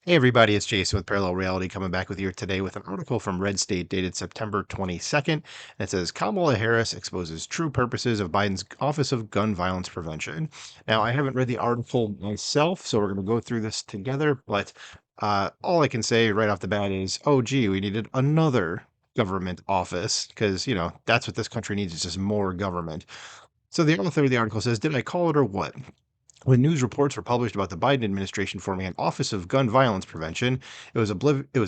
Hey everybody, it's Jason with Parallel Reality coming back with you today with an article from Red State dated September 22nd. And it says Kamala Harris exposes true purposes of Biden's Office of Gun Violence Prevention. Now, I haven't read the article myself, so we're going to go through this together. But all I can say right off the bat is, oh, gee, we needed another government office because, that's what this country needs is just more government. So the author of the article says, did I call it or what? When news reports were published about the Biden administration forming an Office of Gun Violence Prevention, it was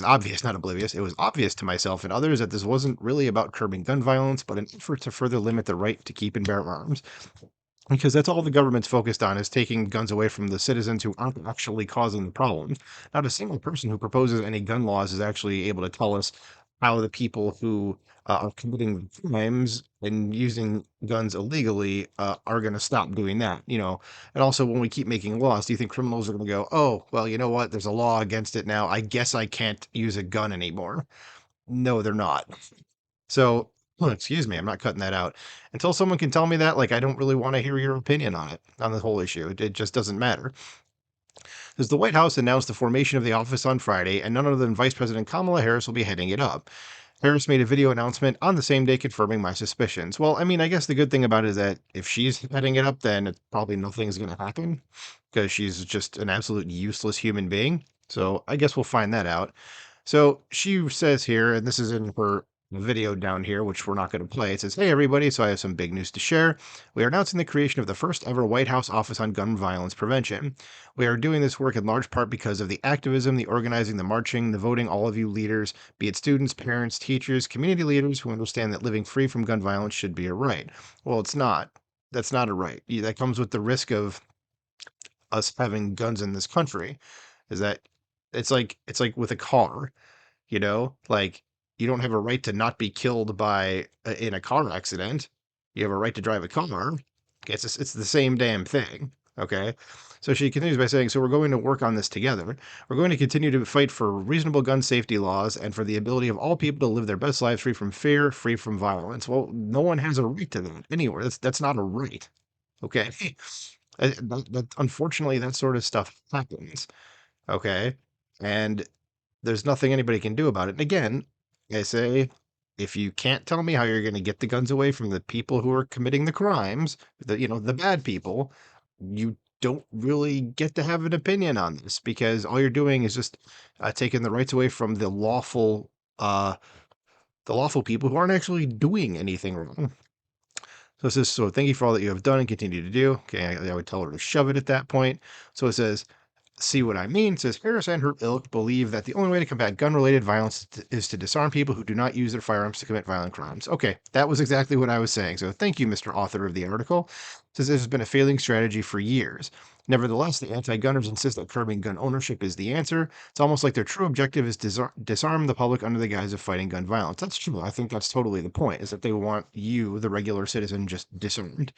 obvious, not oblivious, it was obvious to myself and others that this wasn't really about curbing gun violence, but an effort to further limit the right to keep and bear arms. Because that's all the government's focused on is taking guns away from the citizens who aren't actually causing the problem. Not a single person who proposes any gun laws is actually able to tell us how the people who are committing crimes and using guns illegally are going to stop doing that. And also when we keep making laws, do you think criminals are going to go, oh, well, you know what? There's a law against it now. I guess I can't use a gun anymore. No, they're not. So, excuse me, I'm not cutting that out. Until someone can tell me that, like, I don't really want to hear your opinion on it, on the whole issue. It just doesn't matter. As the White House announced the formation of the office on Friday, and none other than Vice President Kamala Harris will be heading it up. Harris made a video announcement on the same day confirming my suspicions. Well, I mean, I guess the good thing about it is that if she's heading it up, then it's probably nothing's going to happen because she's just an absolute useless human being. So I guess we'll find that out. So she says here, and this is in her video down here, which we're not going to play. It says, hey, everybody. So I have some big news to share. We are announcing the creation of the first ever White House Office on Gun Violence Prevention. We are doing this work in large part because of the activism, the organizing, the marching, the voting, all of you leaders, be it students, parents, teachers, community leaders who understand that living free from gun violence should be a right. Well, it's not. That's not a right. That comes with the risk of us having guns in this country. Is that it's like with a car, like you don't have a right to not be killed by in a car accident. You have a right to drive a car. Okay, it's the same damn thing. Okay. So she continues by saying, so we're going to work on this together. We're going to continue to fight for reasonable gun safety laws and for the ability of all people to live their best lives free from fear, free from violence. Well, no one has a right to that anywhere. That's not a right. Okay. Unfortunately, that sort of stuff happens. Okay. And there's nothing anybody can do about it. And again, I say, if you can't tell me how you're going to get the guns away from the people who are committing the crimes, the bad people, you don't really get to have an opinion on this because all you're doing is just taking the rights away from uh, the lawful people who aren't actually doing anything wrong. So it says, so thank you for all that you have done and continue to do. Okay, I would tell her to shove it at that point. So it says, see what I mean? Says Harris and her ilk believe that the only way to combat gun-related violence is to disarm people who do not use their firearms to commit violent crimes. Okay, that was exactly what I was saying. So thank you, Mr. Author of the article. Says this has been a failing strategy for years. Nevertheless, the anti-gunners insist that curbing gun ownership is the answer. It's almost like their true objective is disarm the public under the guise of fighting gun violence. That's true. I think that's totally the point, is that they want you, the regular citizen, just disarmed.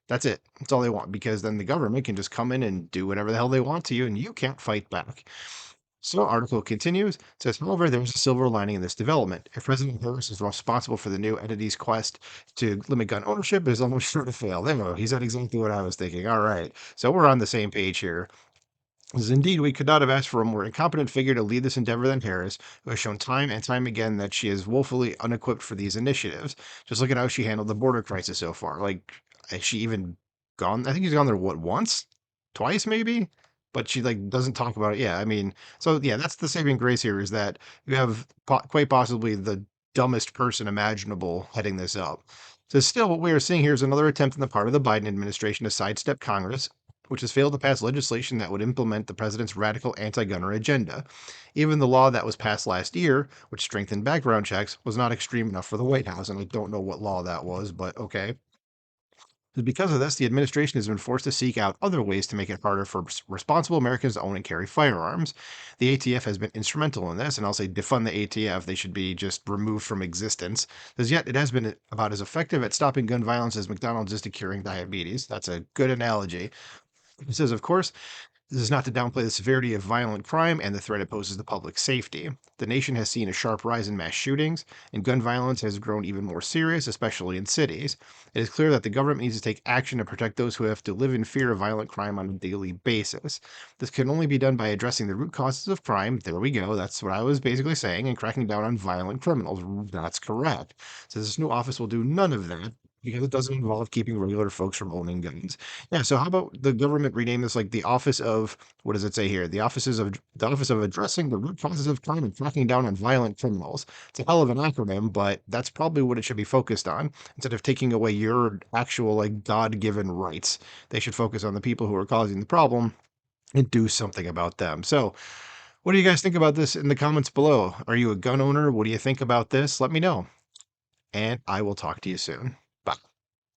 That's it. That's all they want because then the government can just come in and do whatever the hell they want to you and you can't fight back. So article continues, says, however, there's a silver lining in this development. If President Harris is responsible for the new entity's quest to limit gun ownership, it is almost sure to fail. There we go. He said exactly what I was thinking. All right. So we're on the same page here. As indeed, we could not have asked for a more incompetent figure to lead this endeavor than Harris, who has shown time and time again that she is woefully unequipped for these initiatives. Just look at how she handled the border crisis so far. Like, has she even gone? I think he's gone there, what, once? Twice, maybe? But she, like, doesn't talk about it. Yeah, I mean, so yeah, that's the saving grace here is that you have quite possibly the dumbest person imaginable heading this up. So still, what we are seeing here is another attempt on the part of the Biden administration to sidestep Congress, which has failed to pass legislation that would implement the president's radical anti-gunner agenda. Even the law that was passed last year, which strengthened background checks, was not extreme enough for the White House, and I don't know what law that was, but okay. Because of this, the administration has been forced to seek out other ways to make it harder for responsible Americans to own and carry firearms. The ATF has been instrumental in this, and I'll say defund the ATF. They should be just removed from existence. As yet, it has been about as effective at stopping gun violence as McDonald's is to curing diabetes. That's a good analogy. It says, of course, this is not to downplay the severity of violent crime and the threat it poses to public safety. The nation has seen a sharp rise in mass shootings, and gun violence has grown even more serious, especially in cities. It is clear that the government needs to take action to protect those who have to live in fear of violent crime on a daily basis. This can only be done by addressing the root causes of crime. There we go. That's what I was basically saying, and cracking down on violent criminals. That's correct. So this new office will do none of that because it doesn't involve keeping regular folks from owning guns. Yeah, so how about the government rename this like the Office of, what does it say here? The Office of Addressing the Root Causes of Crime and Cracking Down on Violent Criminals. It's a hell of an acronym, but that's probably what it should be focused on. Instead of taking away your actual like God-given rights, they should focus on the people who are causing the problem and do something about them. So, what do you guys think about this in the comments below? Are you a gun owner? What do you think about this? Let me know, and I will talk to you soon.